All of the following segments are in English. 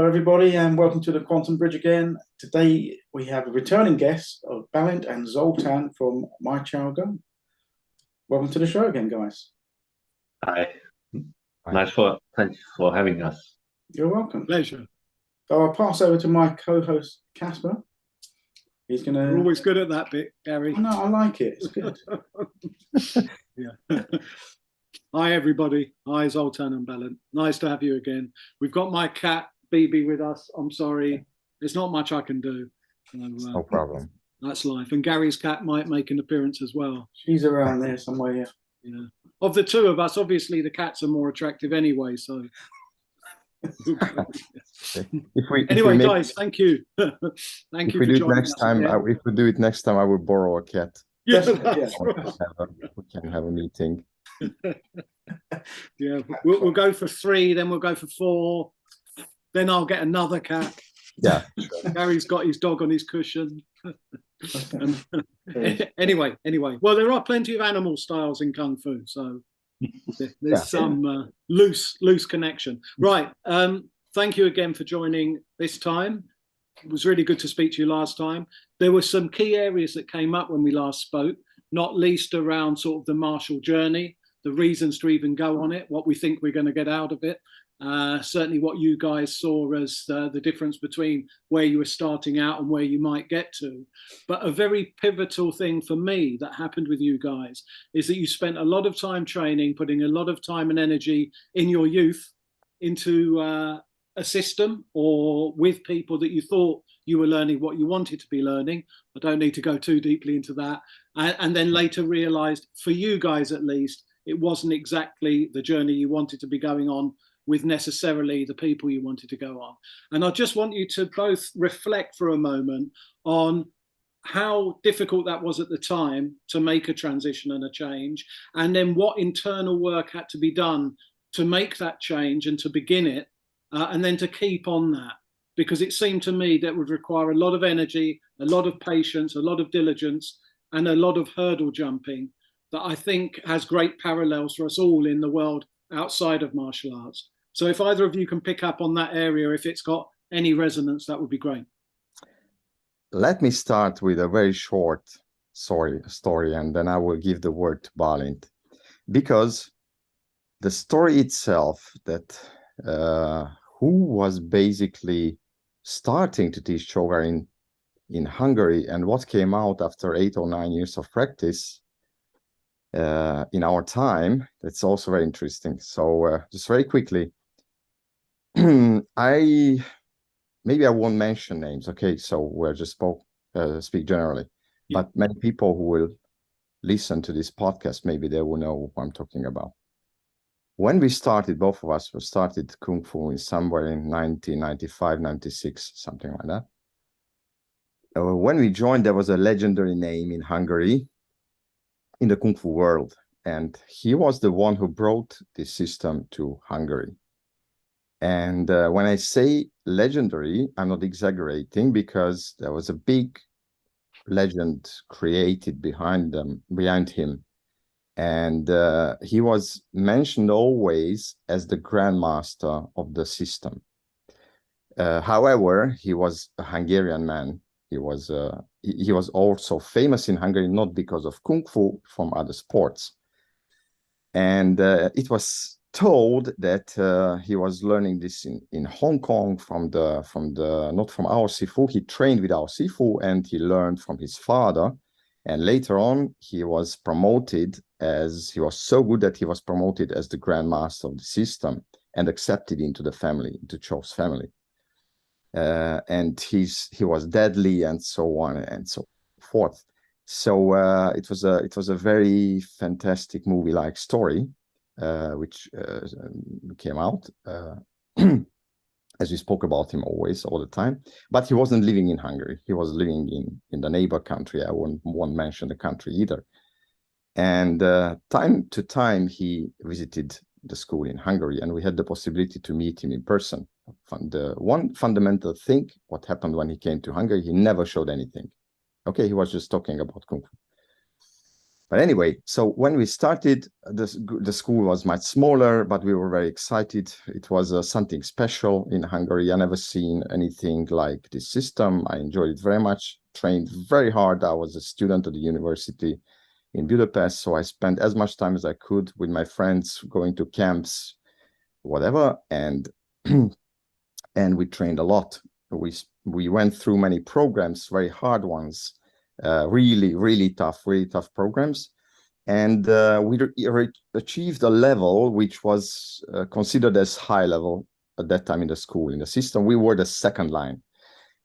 everybody, and welcome to the Quantum Bridge again. Today we have a returning guest of Bálint and Zoltán from My Chow Gar. Welcome to the show again, guys. Hi. Hi. Thanks for having us. You're welcome. Pleasure. So I'll pass over to my co-host Casper. He's gonna. You're always good at that bit, Gary. No, I like it. It's good. Yeah. Hi, everybody. Hi, Zoltán and Bálint. Nice to have you again. We've got my cat, BB, with us. I'm sorry. There's not much I can do. So, No problem. That's life. And Gary's cat might make an appearance as well. She's around there somewhere. Yeah. Yeah. Of the two of us, obviously the cats are more attractive anyway. So. Anyway, guys, thank you. Thank you for joining us. If we do it next time, I will borrow a cat. Yeah, Yes. We can have a meeting. Yeah, we'll go for 3, then we'll go for 4, then I'll get another cat. Yeah. Gary's got his dog on his cushion. Anyway, well, there are plenty of animal styles in Kung Fu, so there's some loose connection. Right. Thank you again for joining this time. It was really good to speak to you last time. There were some key areas that came up when we last spoke, not least around sort of the martial journey, the reasons to even go on it, what we think we're going to get out of it. Certainly what you guys saw as the difference between where you were starting out and where you might get to. But a very pivotal thing for me that happened with you guys is that you spent a lot of time training, putting a lot of time and energy in your youth into a system or with people that you thought you were learning what you wanted to be learning. I don't need to go too deeply into that. And then later realized, for you guys at least, it wasn't exactly the journey you wanted to be going on with necessarily the people you wanted to go on. And I just want you to both reflect for a moment on how difficult that was at the time to make a transition and a change, and then what internal work had to be done to make that change and to begin it, and then to keep on that. Because it seemed to me that would require a lot of energy, a lot of patience, a lot of diligence, and a lot of hurdle jumping that I think has great parallels for us all in the world outside of martial arts. So if either of you can pick up on that area, if it's got any resonance, that would be great. Let me start with a very short story, and then I will give the word to Bálint. Because the story itself, that who was basically starting to teach Chow Gar in Hungary, and what came out after 8 or 9 years of practice in our time, that's also very interesting. So just very quickly, maybe I won't mention names, okay? So we'll just speak generally. Yeah. But many people who will listen to this podcast, maybe they will know what I'm talking about. When we started, both of us started Kung Fu in somewhere in 1995, 96, something like that. When we joined, there was a legendary name in Hungary, in the Kung Fu world. And he was the one who brought this system to Hungary. And when I say legendary, I'm not exaggerating, because there was a big legend created behind him. And he was mentioned always as the grandmaster of the system. However, he was a Hungarian man. He was also famous in Hungary, not because of Kung Fu, from other sports. And it was told that he was learning this in Hong Kong not from our Sifu. He trained with our Sifu and he learned from his father. And later on, he was promoted he was so good that he was promoted as the grandmaster of the system and accepted into the family, into Chow's family. And he was deadly and so on and so forth. So it was a very fantastic movie-like story, which came out as we spoke about him always, all the time. But he wasn't living in Hungary. He was living in the neighbor country. I won't mention the country either. And time to time, he visited the school in Hungary, and we had the possibility to meet him in person. The one fundamental thing, what happened when he came to Hungary, he never showed anything. Okay, he was just talking about Kung Fu. But anyway, so when we started, the school was much smaller, but we were very excited. It was something special in Hungary. I never seen anything like this system. I enjoyed it very much, trained very hard. I was a student at the university in Budapest, so I spent as much time as I could with my friends, going to camps, whatever, and and we trained a lot. We went through many programs, very hard ones, really tough programs, and we achieved a level which was considered as high level at that time in the school. In the system, we were the second line.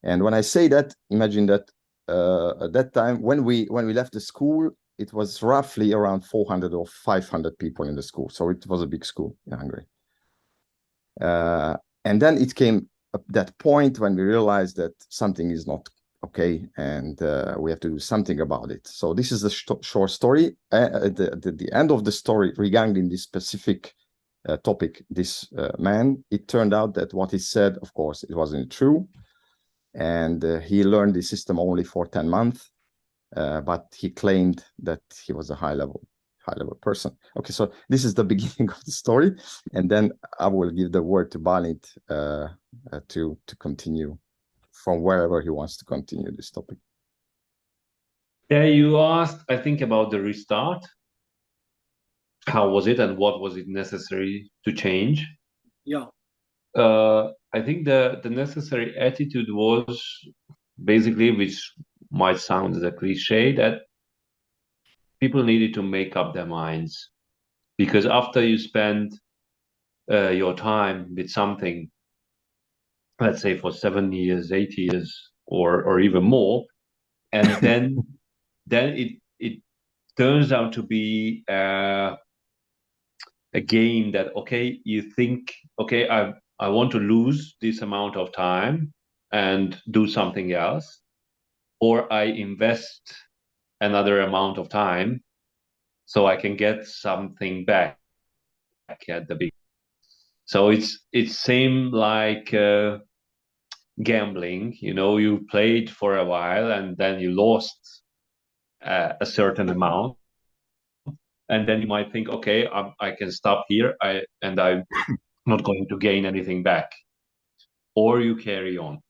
And when I say that, imagine that at that time, when we left the school, it was roughly around 400 or 500 people in the school. So it was a big school in Hungary. And then it came at that point when we realized that something is not okay, and we have to do something about it. So this is the short story. At the end of the story regarding this specific topic, this man, it turned out that what he said, of course, it wasn't true. And he learned the system only for 10 months, but he claimed that he was a high level person. Okay, so this is the beginning of the story, and then I will give the word to Bálint to continue from wherever he wants to continue this topic. Yeah, you asked, I think, about the restart. How was it, and what was it necessary to change? Yeah. I think the necessary attitude was basically, which might sound as a cliche, that people needed to make up their minds. Because after you spend your time with something, let's say for 7 years, 8 years, or even more, and then it turns out to be a game that, okay, you think, okay, I want to lose this amount of time and do something else, or I invest another amount of time so I can get something back at the beginning. So it's same like gambling. You played for a while and then you lost a certain amount, and then you might think, okay, I can stop here, and I'm not going to gain anything back, or you carry on.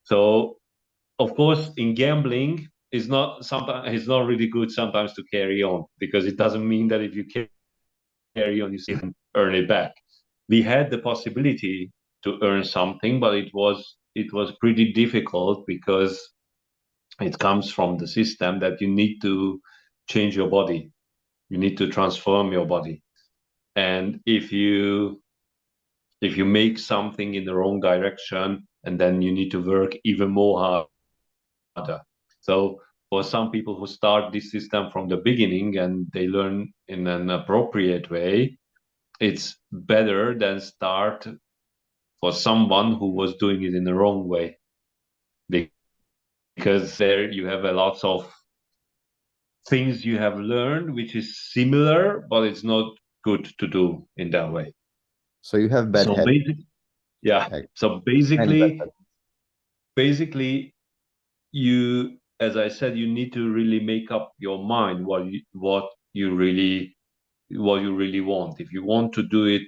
So of course, in gambling, it's not really good sometimes to carry on, because it doesn't mean that if you carry on, you still earn it back. We had the possibility to earn something, but it was pretty difficult, because it comes from the system that you need to change your body, you need to transform your body, and if you make something in the wrong direction, and then you need to work even more harder. So for some people who start this system from the beginning and they learn in an appropriate way, it's better than start for someone who was doing it in the wrong way, because there you have a lot of things you have learned which is similar, but it's not good to do in that way. So you have bad habits. So basically you, as I said, you need to really make up your mind what you really want. If you want to do it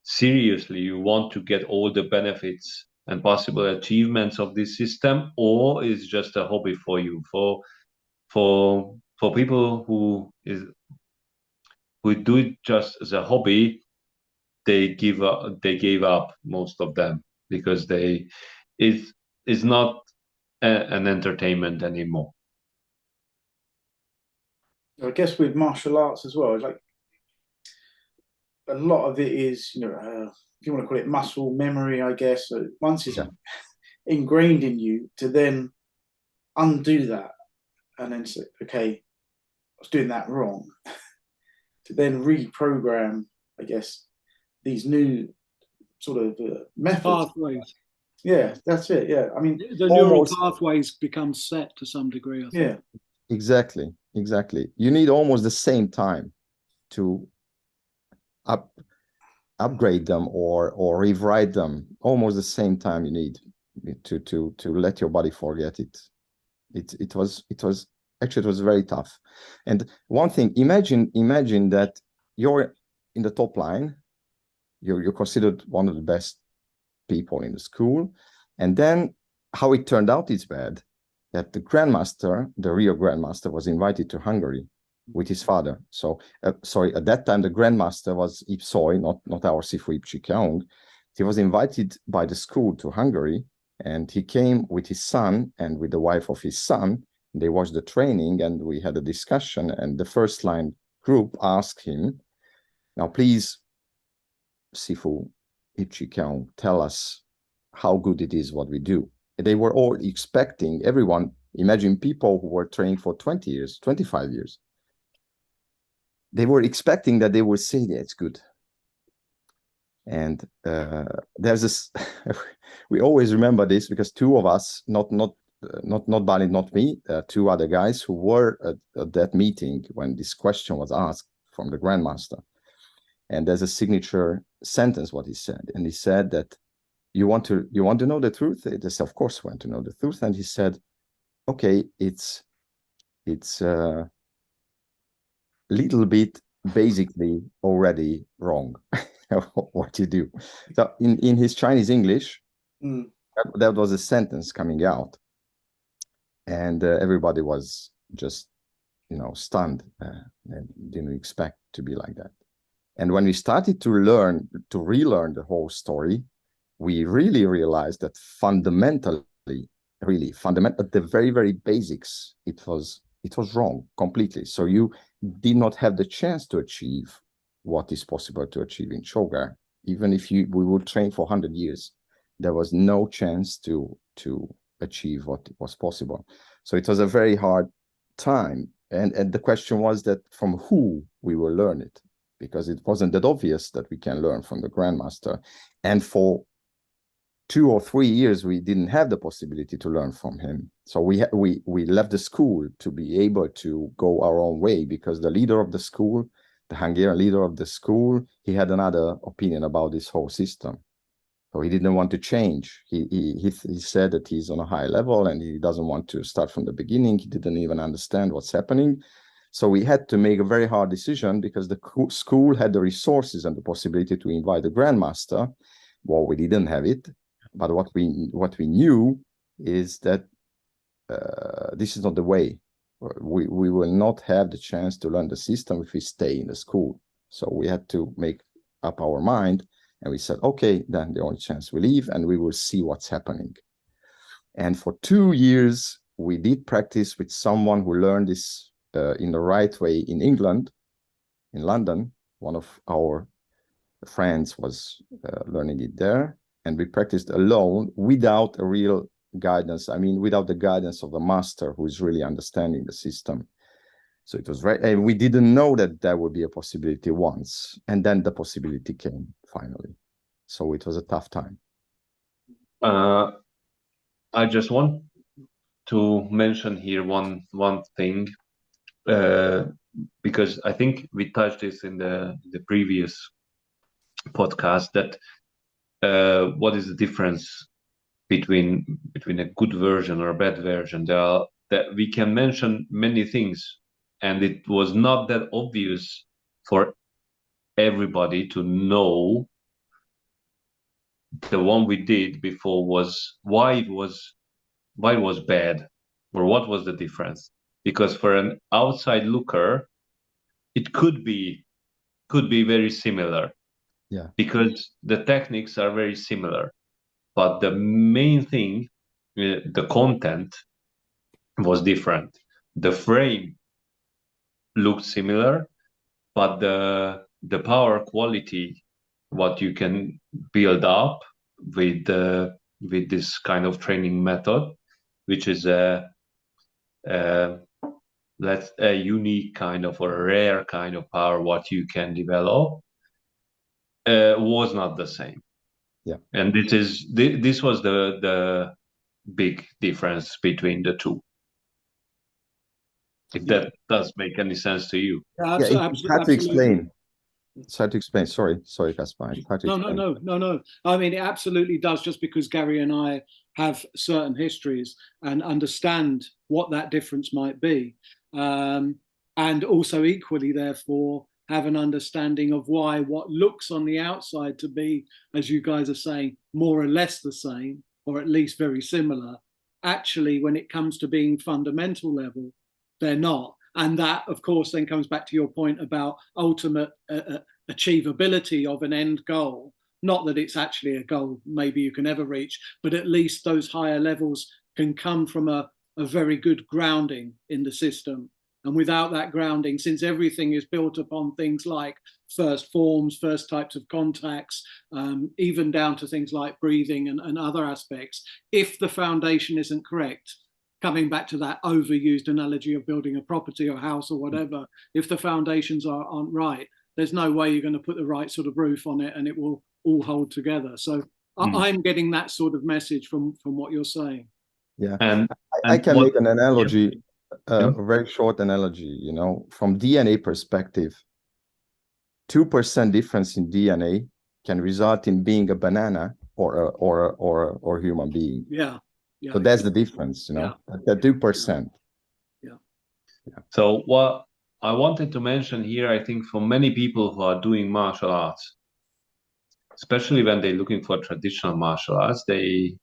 seriously, you want to get all the benefits and possible achievements of this system, or it's just a hobby for you. For people who do it just as a hobby, they gave up, most of them, because it's not an entertainment anymore. I guess with martial arts as well, it's like a lot of it is, if you want to call it muscle memory, I guess. So once it's ingrained in you, to then undo that and then say, okay, I was doing that wrong, to then reprogram, I guess, these new sort of methods. Pathways. Yeah, that's it. Yeah, I mean, the neural pathways become set to some degree, I think. Yeah, exactly. You need almost the same time to upgrade them or rewrite them. Almost the same time you need to let your body forget it. It was Actually, it was very tough. And one thing, imagine that you're in the top line, you're considered one of the best people in the school, and then how it turned out is bad, that the grandmaster, the real grandmaster, was invited to Hungary with his father. So, sorry, at that time, the grandmaster was Ipsoy, not our Sifu Ipchi Keong. He was invited by the school to Hungary, and he came with his son and with the wife of his son. They watched the training, and we had a discussion, and the first line group asked him, now, please, Sifu Ipchi Keong, tell us how good it is what we do. They were all expecting, everyone, imagine people who were trained for 20 years, 25 years. They were expecting that they would say that it's good. And there's this, we always remember this because two of us, not Bálint, not me, two other guys who were at that meeting when this question was asked from the grandmaster. And there's a signature sentence what he said. And he said that you want to know the truth? They said, of course we want to know the truth. And he said, okay, it's a little bit basically already wrong what you do. So in his Chinese English, that was a sentence coming out. And everybody was just, stunned and didn't expect to be like that. And when we started to relearn the whole story, we really realized that fundamentally, at the very, very basics, it was wrong completely. So you did not have the chance to achieve what is possible to achieve in Chow Gar. Even if we would train for 100 years, there was no chance to achieve what was possible. So it was a very hard time. And the question was that from who we will learn it, because it wasn't that obvious that we can learn from the grandmaster. And for 2 or 3 years, we didn't have the possibility to learn from him. So we left the school to be able to go our own way, because the leader of the school, the Hungarian leader of the school, he had another opinion about this whole system. So he didn't want to change. He said that he's on a high level and he doesn't want to start from the beginning. He didn't even understand what's happening. So we had to make a very hard decision, because the school had the resources and the possibility to invite the grandmaster. Well, we didn't have it. But what we knew is that this is not the way. We will not have the chance to learn the system if we stay in the school. So we had to make up our mind, and we said, okay, then the only chance we leave, and we will see what's happening. And for 2 years, we did practice with someone who learned this in the right way in England, in London. One of our friends was learning it there. And we practiced alone without a real guidance. I mean, without the guidance of the master who is really understanding the system. So it was and we didn't know that there would be a possibility once. And then the possibility came finally. So it was a tough time. I just want to mention here one thing, because I think we touched this in the previous podcast, that what is the difference between a good version or a bad version? That we can mention many things, and it was not that obvious for everybody to know. The one we did before was why it was bad, or what was the difference? Because for an outside looker, it could be very similar. Yeah. Because the techniques are very similar, but the main thing, the content, was different. The frame looked similar, but the power quality, what you can build up with this kind of training method, which is a unique kind of, or a rare kind of power what you can develop, was not the same. Yeah. And this was the big difference between the two. If that does make any sense to you. Yeah, Yeah, it had to explain. Try to explain. Sorry, Caspar. No. I mean, it absolutely does, just because Gary and I have certain histories and understand what that difference might be. And also equally, therefore, have an understanding of why what looks on the outside to be, as you guys are saying, more or less the same, or at least very similar, actually, when it comes to being fundamental level, they're not. And that, of course, then comes back to your point about ultimate achievability of an end goal. Not that it's actually a goal maybe you can ever reach, but at least those higher levels can come from a very good grounding in the system. And without that grounding, since everything is built upon things like first forms, first types of contacts, even down to things like breathing and other aspects, if the foundation isn't correct, coming back to that overused analogy of building a property or house or whatever, if the foundations aren't right, there's no way you're going to put the right sort of roof on it and it will all hold together. So I'm getting that sort of message from what you're saying. Yeah, and I can make an analogy, a very short analogy. You know, from DNA perspective, 2% difference in DNA can result in being a banana or a human being. Yeah. So that's the difference, you know, the 2%. Yeah. So what I wanted to mention here, I think for many people who are doing martial arts, especially when they're looking for traditional martial arts, they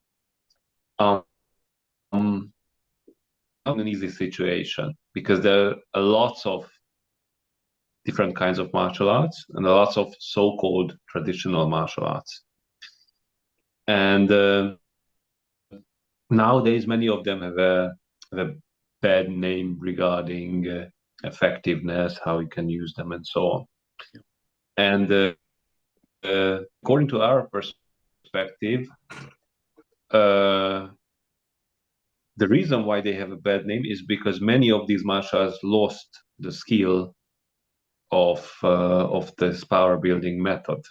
not an easy situation, because there are lots of different kinds of martial arts and lots of so-called traditional martial arts. And nowadays, many of them have a bad name regarding effectiveness, how you can use them, and so on. And according to our perspective, the reason why they have a bad name is because many of these martial arts lost the skill of this power building method.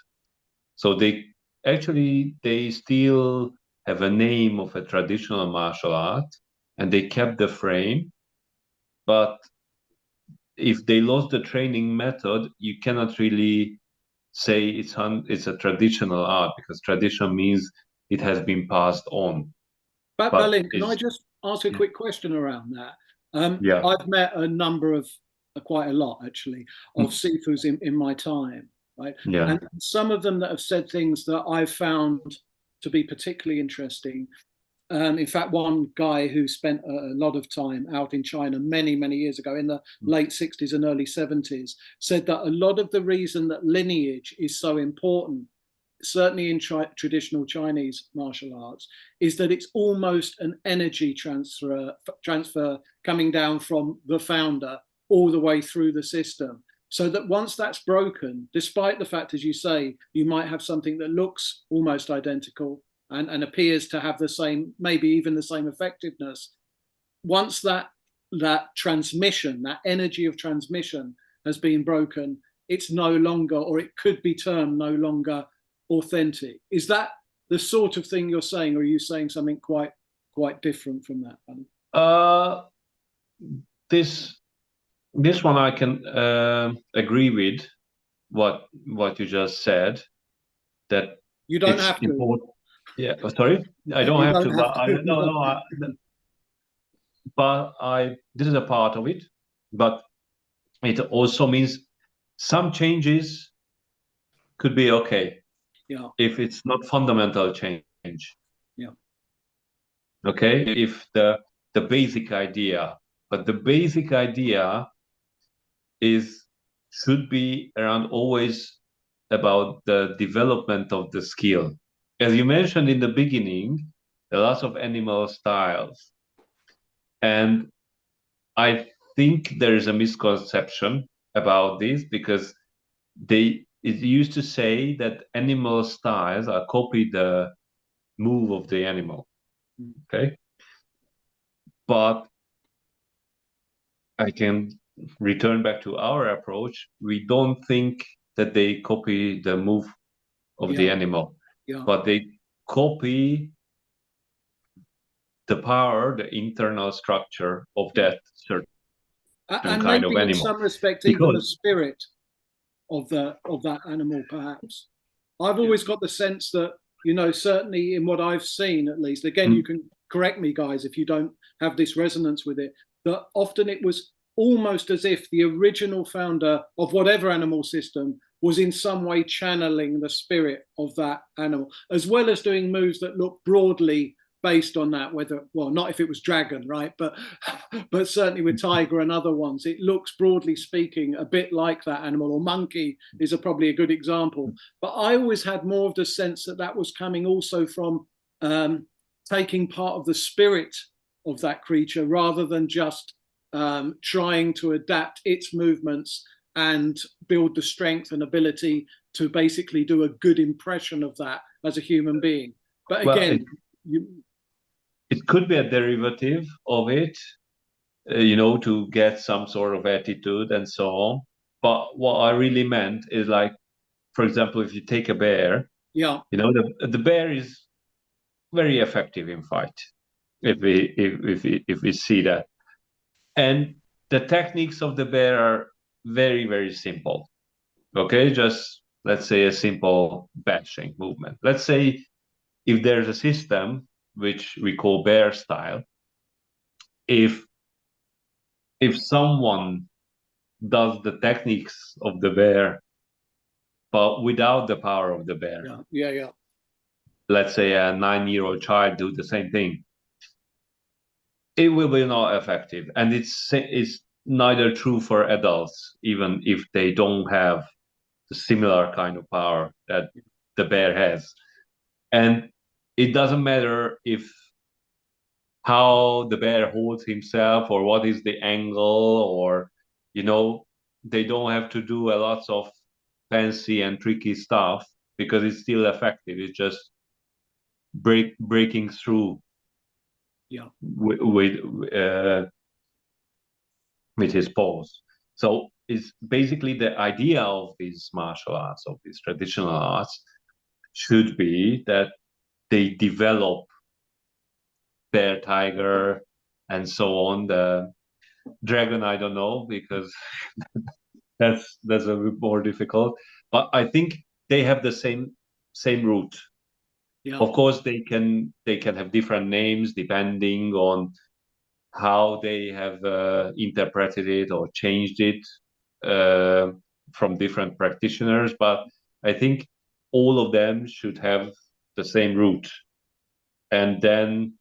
So they still have a name of a traditional martial art, and they kept the frame. But if they lost the training method, you cannot really say it's a traditional art, because tradition means it has been passed on. But Bálint, can I just ask a quick question around that? I've met a number of, quite a lot actually, of Sifus in my time, right? Yeah. And some of them that have said things that I've found to be particularly interesting. In fact, one guy who spent a lot of time out in China many, many years ago, in the late 60s and early 70s, said that a lot of the reason that lineage is so important, certainly in traditional Chinese martial arts, is that it's almost an energy transfer coming down from the founder all the way through the system. So that once that's broken, despite the fact, as you say, you might have something that looks almost identical and appears to have the same, maybe even the same effectiveness, once that transmission, that energy of transmission has been broken, it's no longer, or it could be termed no longer, authentic. Is that the sort of thing you're saying, or are you saying something quite different from that? This one I can agree with what you just said, that you don't have to. Important. Yeah, sorry, I don't have to, but this is a part of it. But it also means some changes could be okay. Yeah. If it's not fundamental change. Yeah. Okay. If the basic idea, but the basic idea should be around always about the development of the skill. As you mentioned in the beginning, there are lots of animal styles. And I think there is a misconception about this, because it used to say that animal styles are copy the move of the animal. Okay. But I can return back to our approach. We don't think that they copy the move of the animal, but they copy the power, the internal structure of that certain and kind maybe of animal. in some respect, even the spirit of that animal, perhaps. I've always got the sense that, you know, certainly in what I've seen, at least, again, you can correct me, guys, if you don't have this resonance with it, that often it was almost as if the original founder of whatever animal system was in some way channeling the spirit of that animal, as well as doing moves that look broadly based on that, whether, well, not if it was dragon, right, but certainly with tiger and other ones, it looks, broadly speaking, a bit like that animal. Or monkey is probably a good example. But I always had more of the sense that that was coming also from taking part of the spirit of that creature, rather than just trying to adapt its movements and build the strength and ability to basically do a good impression of that as a human being. But again, it could be a derivative of it, you know, to get some sort of attitude and so on. But what I really meant is, like, for example, if you take a bear, yeah, you know, the bear is very effective in fight, if we see that. And the techniques of the bear are very, very simple. Okay, just let's say a simple bashing movement. Let's say if there's a system which we call bear style, if someone does the techniques of the bear but without the power of the bear, yeah, let's say a 9-year-old child do the same thing, it will be not effective. And it's neither true for adults, even if they don't have the similar kind of power that the bear has. And it doesn't matter if how the bear holds himself or what is the angle, or, you know, they don't have to do a lot of fancy and tricky stuff, because it's still effective. It's just breaking through with his pose. So it's basically the idea of these martial arts, of these traditional arts, should be that they develop bear, tiger, and so on. The dragon, I don't know, because that's a bit more difficult. But I think they have the same root. Yeah. Of course, they can have different names depending on how they have interpreted it or changed it from different practitioners. But I think all of them should have the same root. And then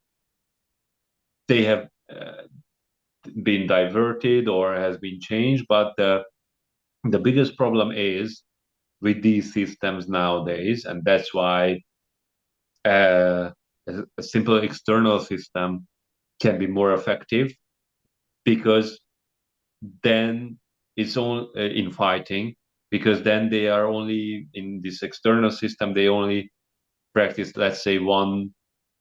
they have been diverted or has been changed. But the biggest problem is with these systems nowadays, and that's why a simple external system can be more effective, because then it's all in fighting, because then they are only in this external system, they only practice, let's say, one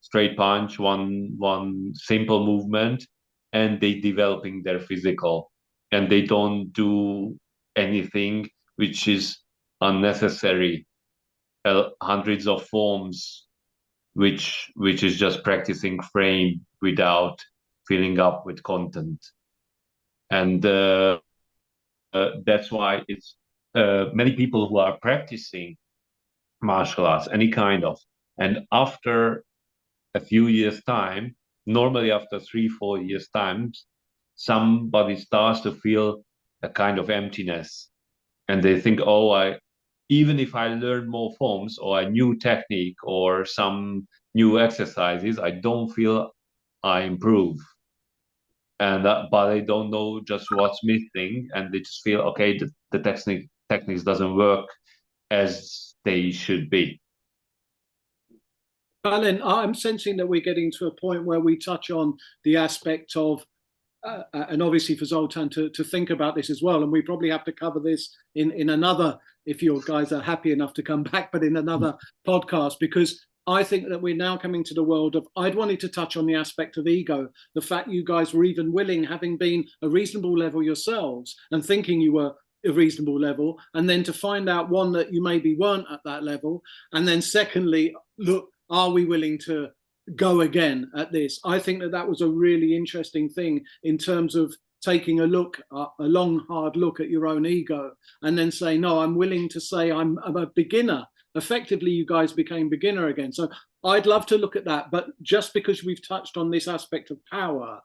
straight punch, one simple movement, and they developing their physical, and they don't do anything which is unnecessary, hundreds of forms which is just practicing frame without filling up with content. And that's why it's many people who are practicing martial arts, any kind of, and after a few years' time, normally after 3-4 years' time, somebody starts to feel a kind of emptiness, and they think, oh, even if I learn more forms or a new technique or some new exercises, I don't feel I improve. And but they don't know just what's missing, and they just feel, okay, the techniques doesn't work as they should be. Bálint, I'm sensing that we're getting to a point where we touch on the aspect of, and obviously for Zoltán to think about this as well, and we probably have to cover this in another, if you guys are happy enough to come back, but in another podcast, because I think that we're now coming to the world of, I'd wanted to touch on the aspect of ego, the fact you guys were even willing, having been a reasonable level yourselves and thinking you were a reasonable level, and then to find out, one, that you maybe weren't at that level, and then secondly, look, are we willing to go again at this? I think that was a really interesting thing in terms of taking a long, hard look at your own ego, and then say, no, I'm willing to say I'm a beginner. Effectively, you guys became beginner again. So I'd love to look at that. But just because we've touched on this aspect of power,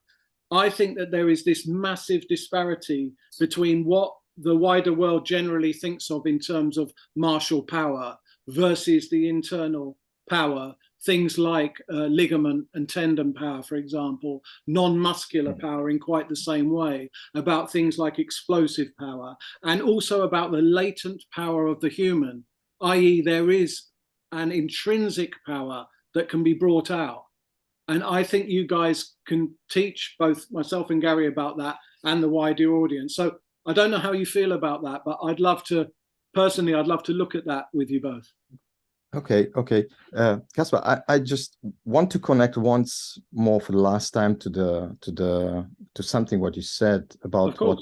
I think that there is this massive disparity between what the wider world generally thinks of in terms of martial power versus the internal power. Things like ligament and tendon power, for example, non-muscular power in quite the same way, about things like explosive power, and also about the latent power of the human, i.e. there is an intrinsic power that can be brought out. And I think you guys can teach both myself and Gary about that and the wider audience. So I don't know how you feel about that, but I'd love to look at that with you both. Okay. Caspar, I just want to connect once more for the last time to something what you said about what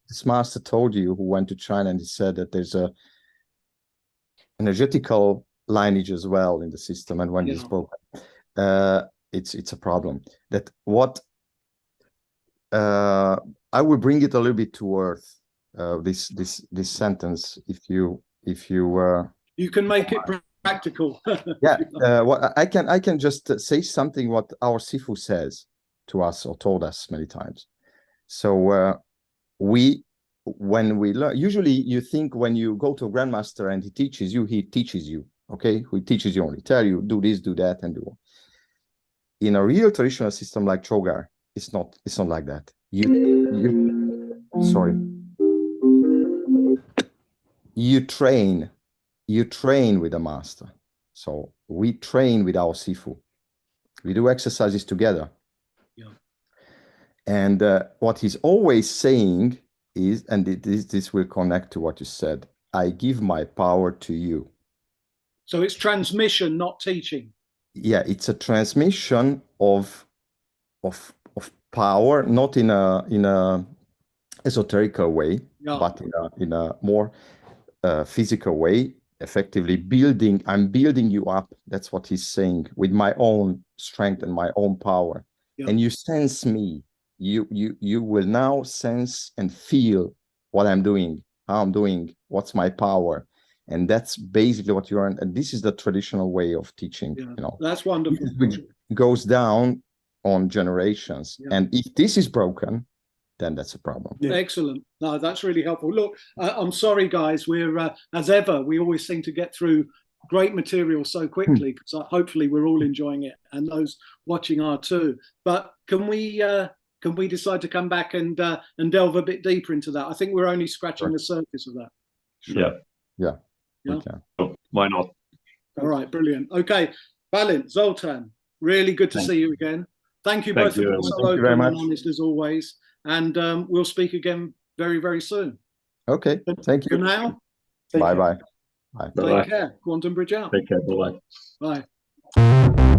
this master told you who went to China, and he said that there's a energetical lineage as well in the system, and when he spoke, it's a problem. That what I will bring it a little bit to earth. This sentence, if you can make it practical. What I can just say something what our Sifu says to us or told us many times. So when we learn, usually you think when you go to a grandmaster and he teaches you, okay? He teaches you only, tell you do this, do that, and do. In a real traditional system like Chow Gar, it's not like that. You train with a master. So we train with our Sifu. We do exercises together. Yeah. And what he's always saying is, and this will connect to what you said, I give my power to you. So it's transmission, not teaching. Yeah, it's a transmission of power, not in a esoterical way, but in a more physical way. Effectively I'm building you up. That's what he's saying, with my own strength and my own power. And you sense me. You will now sense and feel what I'm doing, how I'm doing, what's my power. And that's basically what you are. And this is the traditional way of teaching. That's wonderful. Which goes down on generations. And if this is broken, then that's a problem. Excellent. No, that's really helpful. Look, I'm sorry, guys. We're as ever, we always seem to get through great material so quickly, because hopefully we're all enjoying it, and those watching are too. But can we decide to come back and delve a bit deeper into that? I think we're only scratching the surface of that. Sure. Yeah. So, why not? All right, brilliant. Okay, Bálint, Zoltán, really good to see you again. Thank you both for being so open and honest as always. And we'll speak again very, very soon. Okay, thank you. For now, bye-bye. Take care. Quantum Bridge out. Take care. Bye-bye. Bye.